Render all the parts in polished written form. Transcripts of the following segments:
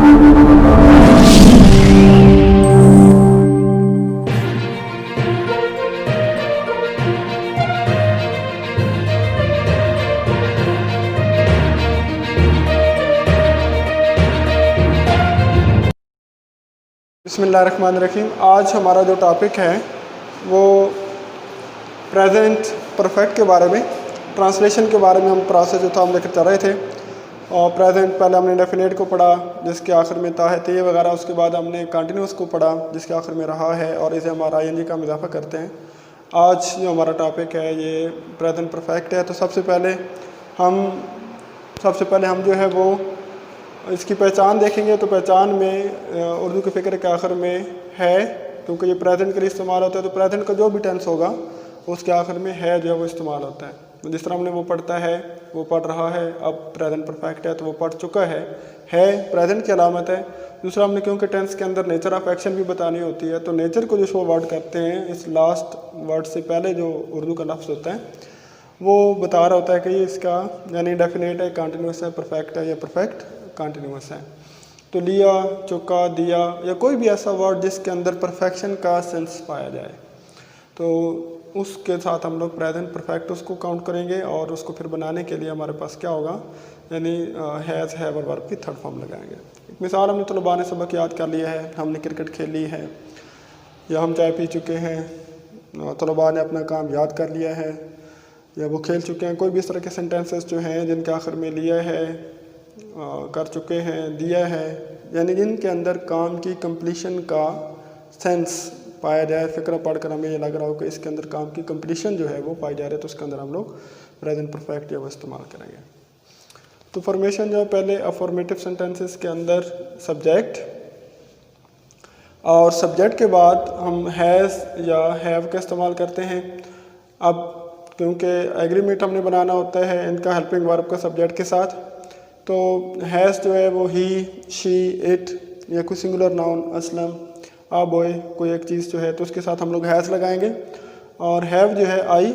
बिस्मिल्लाहिर्रहमानिर्रहीम। आज हमारा जो टॉपिक है वो प्रेजेंट परफेक्ट के बारे में, ट्रांसलेशन के बारे में हम प्रोसेस जो था हम लेकर चल रहे थे। और प्रेजेंट पहले हमने डेफिनेट को पढ़ा जिसके आखिर में ता है ते वगैरह, उसके बाद हमने कंटिन्यूस को पढ़ा जिसके आखिर में रहा है, और इसे हमारा ING का इजाफा करते हैं। आज जो हमारा टॉपिक है ये प्रेजेंट परफेक्ट है। तो सबसे पहले हम जो है वो इसकी पहचान देखेंगे। तो पहचान में उर्दू के फ़िक्र के आखिर में है, क्योंकि ये प्रेजेंट के लिए इस्तेमाल होता है, तो प्रेजेंट का जो भी टेंस होगा उसके आखिर में है जो है वो इस्तेमाल होता है। जिस तरह हमने वो पढ़ता है, वो पढ़ रहा है, अब प्रेजेंट परफेक्ट है तो वो पढ़ चुका है प्रेजेंट की अलामत है। दूसरा हमने क्योंकि टेंस के अंदर नेचर ऑफ एक्शन भी बतानी होती है, तो नेचर को जो शो वर्ड करते हैं इस लास्ट वर्ड से पहले जो उर्दू का लफ्ज़ होता है वो बता रहा होता है कि ये इसका यानी डेफिनेट है, कंटिन्यूस है, परफेक्ट है या परफेक्ट कंटिन्यूस है। तो लिया, चुका, दिया या कोई भी ऐसा वर्ड जिसके अंदर परफेक्शन का सेंस पाया जाए तो उसके साथ हम लोग प्रेजेंट परफेक्ट उसको काउंट करेंगे, और उसको फिर बनाने के लिए हमारे पास क्या होगा, यानी हैज़, हैव और वर्ब की थर्ड फॉर्म लगाएंगे। एक मिसाल, हमने तलबा ने सबक याद कर लिया है, हमने क्रिकेट खेल ली है, या हम चाय पी चुके हैं, तलबा ने अपना काम याद कर लिया है, या वो खेल चुके हैं। कोई भी इस तरह के सेंटेंसेस जो हैं जिनके आखिर में लिया है, कर चुके हैं, दिया है, यानी जिनके अंदर काम की कंप्लीशन का सेंस पाया जाए। फ़िक्र पढ़कर हमें ये लग रहा हो कि इसके अंदर काम की कंप्लीशन जो है वो पाई जा रही है, तो उसके अंदर हम लोग प्रेजेंट परफेक्ट जो है वो इस्तेमाल करेंगे। तो फॉर्मेशन जो है, पहले अफॉर्मेटिव सेंटेंसेस के अंदर सब्जेक्ट, और सब्जेक्ट के बाद हम हैज़ या हैव का इस्तेमाल करते हैं। अब क्योंकि एग्रीमेंट हमने बनाना होता है इनका हेल्पिंग वर्ब का सब्जेक्ट के साथ, तो हैज़ जो है वो ही, शी, इट या कोई सिंगुलर नाउन, असलम, आ बॉय, कोई एक चीज़ जो है तो उसके साथ हम लोग हैज़ लगाएंगे। और हैव जो है आई,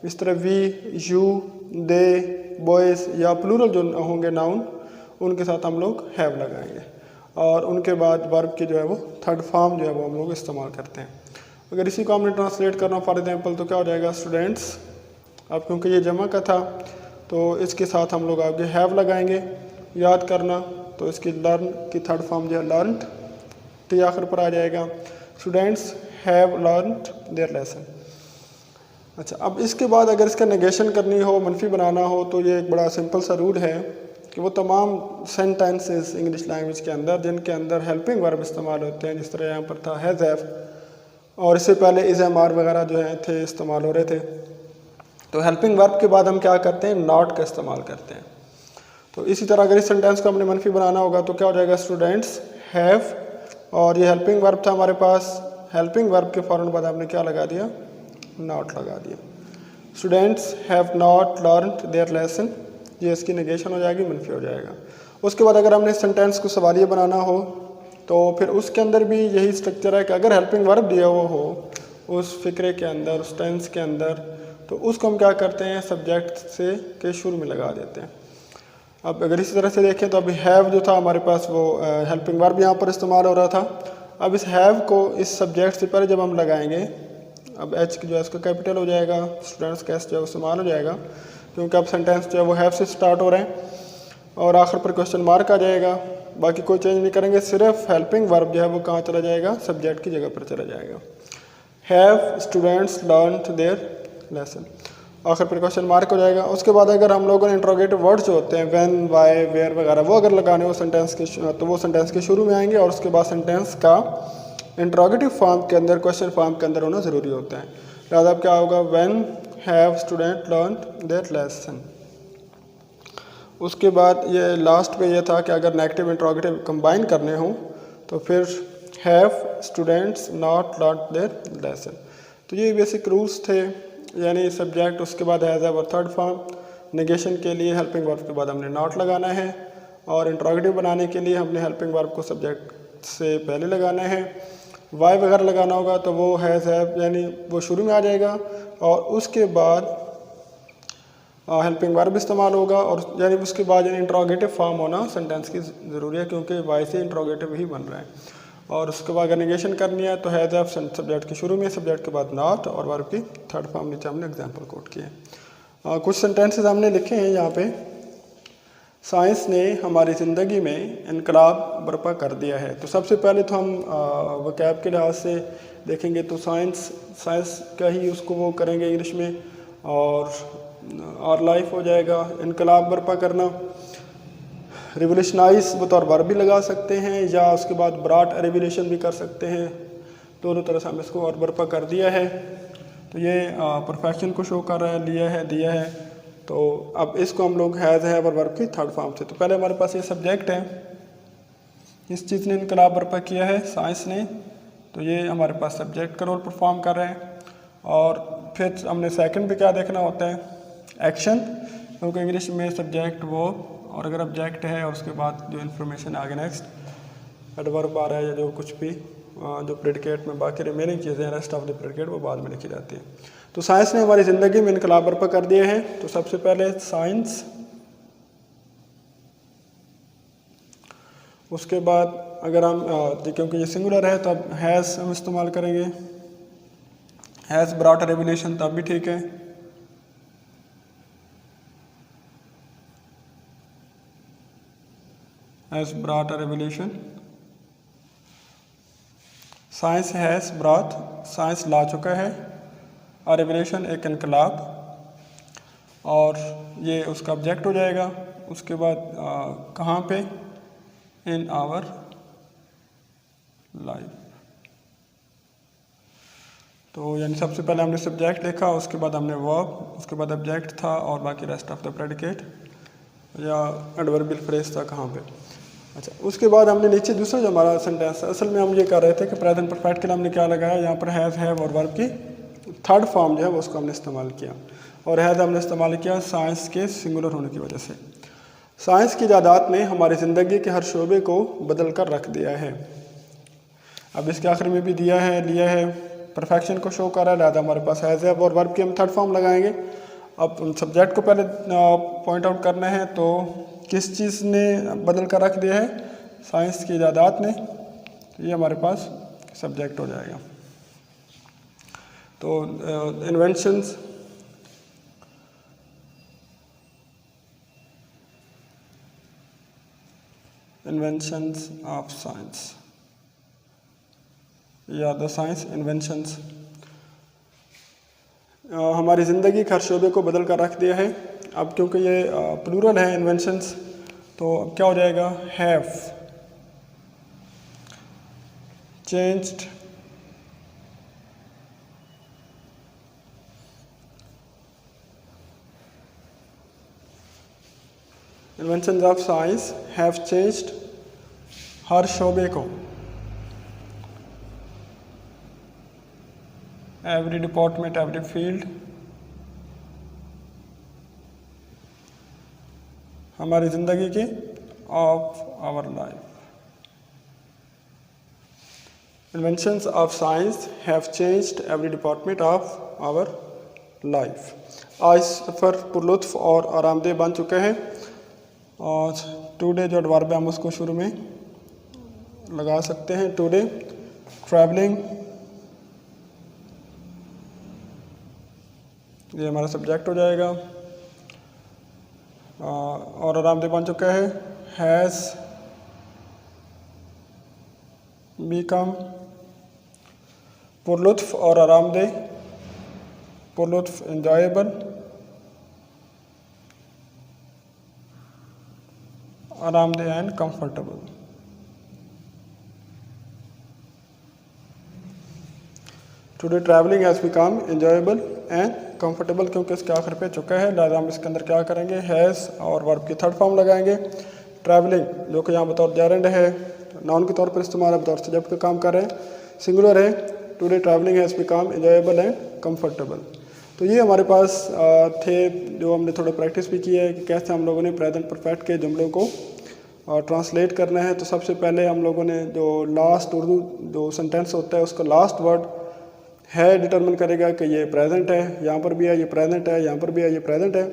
इस तरह वी, यू, दे, बॉयज़ या प्लूरल जो होंगे नाउन उनके साथ हम लोग हैव लगाएंगे। और उनके बाद वर्ब की जो है वो थर्ड फॉर्म जो है वो हम लोग इस्तेमाल करते हैं। अगर इसी को हमने ट्रांसलेट करना फॉर एग्जांपल तो क्या हो जाएगा, स्टूडेंट्स। अब क्योंकि ये जमा का था तो इसके साथ हम लोग आगे हैव लगाएंगे। याद करना तो इसकी लर्न की थर्ड फॉर्म जो है लर्नड, टी आखिर पर आ जाएगा। Students have learned there lesson. अच्छा, अब इसके बाद अगर इसका नेगेशन करनी हो, मनफी बनाना हो, तो ये एक बड़ा सिंपल सा रूल है कि वो तमाम सेंटेंसेस इंग्लिश लैंग्वेज के अंदर जिनके अंदर हेल्पिंग वर्ब इस्तेमाल होते हैं, जिस तरह यहाँ पर था हैज़, हैव, और इससे पहले इज़, एम, आर वगैरह जो है थे इस्तेमाल हो रहे थे, तो हेल्पिंग वर्ब के बाद हम क्या करते हैं, नॉट का इस्तेमाल करते हैं। तो इसी तरह अगर इस सेंटेंस को हमने मनफी बनाना होगा तो क्या हो जाएगा, स्टूडेंट्स हैव, और ये हेल्पिंग वर्ब था हमारे पास, हेल्पिंग वर्ब के फ़ौरन बाद हमने क्या लगा दिया, नॉट लगा दिया। Students have not learned there lesson, ये इसकी नेगेशन हो जाएगी, मनफी हो जाएगा। उसके बाद अगर हमने इस सेंटेंस को सवालिया बनाना हो तो फिर उसके अंदर भी यही स्ट्रक्चर है कि अगर हेल्पिंग वर्ब दिया हुआ हो उस फिक्रे के अंदर, उस टेंस के अंदर, तो उसको हम क्या करते हैं, सब्जेक्ट से के शुरू में लगा देते हैं। अब अगर इसी तरह से देखें तो अभी हैव जो था हमारे पास वो हेल्पिंग वर्ब यहाँ पर इस्तेमाल हो रहा था। अब इस हैव को इस सब्जेक्ट से पहले जब हम लगाएंगे, अब एच जो है उसका कैपिटल हो जाएगा, स्टूडेंट्स का एस जो है वो इस्तेमाल हो जाएगा, क्योंकि अब सेंटेंस जो है वो हैव से स्टार्ट हो रहे हैं, और आखिर पर क्वेश्चन मार्क आ जाएगा। बाकी कोई चेंज नहीं करेंगे, सिर्फ हेल्पिंग वर्ब जो है वो कहाँ चला जाएगा, सब्जेक्ट की जगह पर चला जाएगा। Have students learned there lesson, आखिर पर क्वेश्चन मार्क हो जाएगा। उसके बाद अगर हम लोगों ने इंट्रोगेटिव वर्ड्स जो होते हैं व्हेन, वाई, वेयर वगैरह, वो अगर लगाने हो सेंटेंस के तो वो सेंटेंस के शुरू में आएंगे, और उसके बाद सेंटेंस का इंट्रोगेटिव फॉर्म के अंदर, क्वेश्चन फॉर्म के अंदर होना ज़रूरी होता है। लिहाजा अब क्या होगा, when have student learned there lesson. उसके बाद ये लास्ट पे ये था कि अगर नेगेटिव इंट्रोगेटिव कंबाइन करने हों तो फिर have students not learned there lesson. तो ये बेसिक रूल्स थे, यानी सब्जेक्ट, उसके बाद हैज़, हैव और थर्ड फॉर्म। नेगेशन के लिए हेल्पिंग वर्ब के बाद हमने नॉट लगाना है, और इंट्रोगेटिव बनाने के लिए हमने हेल्पिंग वर्ब को सब्जेक्ट से पहले लगाना है। वाई वगैरह लगाना होगा तो वो हैज़, हैव यानी वो शुरू में आ जाएगा, और उसके बाद हेल्पिंग वर्ब इस्तेमाल होगा, और यानी उसके बाद इंट्रोगेटिव फॉर्म होना सेंटेंस की ज़रूरी है, क्योंकि वाई से इंट्रोगेटिव ही बन रहा है। और उसके बाद अगर नेगेशन करनी है तो हैज़ ऑफ सब्जेक्ट के शुरू में, सब्जेक्ट के बाद नॉट, और वर्ब की थर्ड फॉर्म नीचे हमने एग्जाम्पल कोट किए हैं। कुछ सेंटेंसेस हमने लिखे हैं यहाँ पे। साइंस ने हमारी ज़िंदगी में इनकलाब बर्पा कर दिया है। तो सबसे पहले तो हम वोकैब के लिहाज से देखेंगे तो साइंस का ही उसको वो करेंगे इंग्लिश में, और लाइफ हो जाएगा इनकलाब बर्पा करना। रिवोल्यूशनाइज बतौर वर्ब भी लगा सकते हैं, या उसके बाद ब्रॉट रेवोल्यूशन भी कर सकते हैं। दोनों तरह से हम इसको और बर्पा कर दिया है। तो ये परफेक्शन को शो कर रहा है, लिया है, दिया है। तो अब इसको हम लोग हैज़ है और वर्ब की थर्ड फॉर्म से। तो पहले हमारे पास ये सब्जेक्ट है, इस चीज़ ने इनकलाब बर्पा किया है साइंस ने, तो ये हमारे पास सब्जेक्ट का रोल परफॉर्म कर रहे हैं। और फिर हमने सेकंड पे क्या देखना होता है, एक्शन, क्योंकि इंग्लिश में सब्जेक्ट वो, और अगर ऑब्जेक्ट है और उसके बाद जो इन्फॉर्मेशन आगे नेक्स्ट एडवर्ब आ रहा है या जो कुछ भी जो प्रेडिकेट में बाकी रिमेनिंग चीज़ें रेस्ट ऑफ द प्रेडिकेट वो बाद में लिखी जाती है। तो साइंस ने हमारी ज़िंदगी में इनकलाब बर्पा कर दिए हैं। तो सबसे पहले साइंस, उसके बाद अगर हम क्योंकि ये सिंगुलर है तो अब हैज़ हम इस्तेमाल करेंगे, हैज़ ब्रॉट अ रेवोल्यूशन, तब भी ठीक है। Has brought a revolution, science has brought, science ला चुका है, और रेवोल्यूशन एक इनकलाब, और ये उसका ऑब्जेक्ट हो जाएगा। उसके बाद कहाँ पे, इन आवर लाइफ। तो यानी सबसे पहले हमने सब्जेक्ट देखा, उसके बाद हमने वर्ब, उसके बाद ऑब्जेक्ट था, और बाकी रेस्ट ऑफ द प्रेडिकेट या एडवर्बियल फ्रेज था कहाँ पे। अच्छा, उसके बाद हमने नीचे दूसरा जो हमारा सेंटेंस है, असल में हम ये कर रहे थे कि प्रेजेंट परफेक्ट के लिए हमने क्या लगाया, यहाँ पर हैज़, हैव और वर्ब की थर्ड फॉर्म जो है वो उसको हमने इस्तेमाल किया। और हैज़ हमने इस्तेमाल किया साइंस के सिंगुलर होने की वजह से। साइंस की इजादात ने हमारी ज़िंदगी के हर शोबे को बदल कर रख दिया है। अब इसके आखिर में भी दिया है, लिया है, परफेक्शन को शो कर रहा है, लिहाजा हमारे पास हैज़, हैव और वर्ब की हम थर्ड फॉर्म लगाएंगे। अब सब्जेक्ट को पहले पॉइंट आउट करना है, तो किस चीज़ ने बदल कर रख दिया है, साइंस की इजादात ने, ये हमारे पास सब्जेक्ट हो जाएगा। तो इन्वेंशंस, इन्वेंशंस ऑफ साइंस या द साइंस इन्वेंशंस हमारी ज़िंदगी के हर शोबे को बदल कर रख दिया है। अब क्योंकि ये प्लूरल है इन्वेंशंस, तो अब क्या हो जाएगा, have changed inventions of science have changed हर शोबे को, एवरी डिपार्टमेंट, एवरी फील्ड, हमारी ज़िंदगी की, of our life. Inventions of science have changed every department of our life. आज सफ़र पुरलुत्फ़ और आरामदेह बन चुका है। और टुडे जो एडवर्ब है हम उसको शुरू में लगा सकते हैं। टुडे ट्रैवलिंग, ये हमारा सब्जेक्ट हो जाएगा। और आरामदेह बन चुका है, हैज़ बिकम, पुरलुत्फ़ और आरामदेह, पुरलुत्फ़ एंजॉयबल, आरामदेह and comfortable. Today travelling has become enjoyable and comfortable, क्योंकि इसके आखिर पे चुका है, लिहाजा हम इसके अंदर क्या करेंगे, हैज़ और वर्ब की थर्ड फॉर्म लगाएंगे। ट्रैवलिंग जो कि यहाँ बतौर जैरेंड है, नाउन के तौर पर इस्तेमाल है, बतौर सब्जेक्ट का काम कर रहे हैं, सिंगुलर है। Today travelling has become enjoyable and comfortable. तो ये हमारे पास थे, जो हमने थोड़ा प्रैक्टिस भी की है कि कैसे हम लोगों ने प्रेजेंट परफेक्ट के जुमलों को ट्रांसलेट करना है। तो सबसे पहले हम लोगों ने जो लास्ट उर्दू जो सेंटेंस होता है उसका लास्ट वर्ड है डिटरमिन करेगा कि ये प्रेजेंट है, यहाँ पर भी है ये प्रेजेंट है, यहाँ पर भी है ये प्रेजेंट है।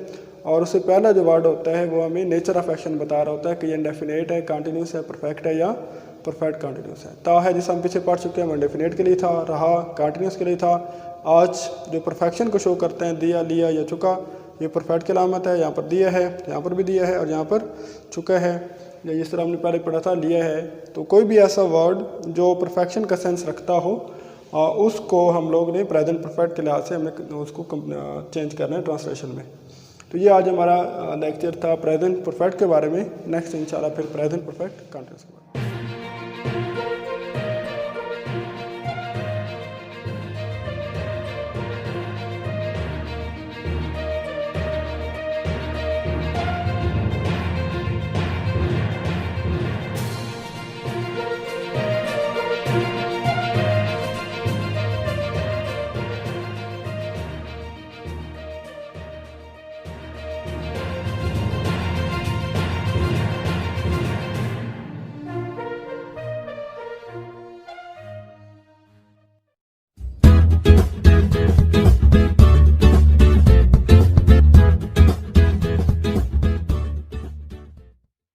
और उससे पहला जो वर्ड होता है वो हमें नेचर ऑफ एक्शन बता रहा होता है कि ये इंडेफिनेट है, कंटिन्यूस है, परफेक्ट है या परफेक्ट कंटिन्यूस है। ता है जिसे हम पीछे पढ़ चुके हैं वो इंडेफिनेट के लिए था, रहा कंटिन्यूस के लिए था। आज जो परफेक्शन को शो करते हैं दिया, लिया या चुका, ये परफेक्ट की अलामत है। यहाँ पर दिया है, यहाँ पर भी दिया है और यहाँ पर चुका है, या जिस तरह हमने पहले पढ़ा था लिया है। तो कोई भी ऐसा वर्ड जो परफेक्शन का सेंस रखता हो उसको हम लोग ने प्रेजेंट परफेक्ट के लिहाज से हमें उसको चेंज करना है ट्रांसलेशन में। तो ये आज हमारा लेक्चर था प्रेजेंट परफेक्ट के बारे में। नेक्स्ट इंशाल्लाह फिर प्रेजेंट परफेक्ट कंटिन्यूस के बारे में।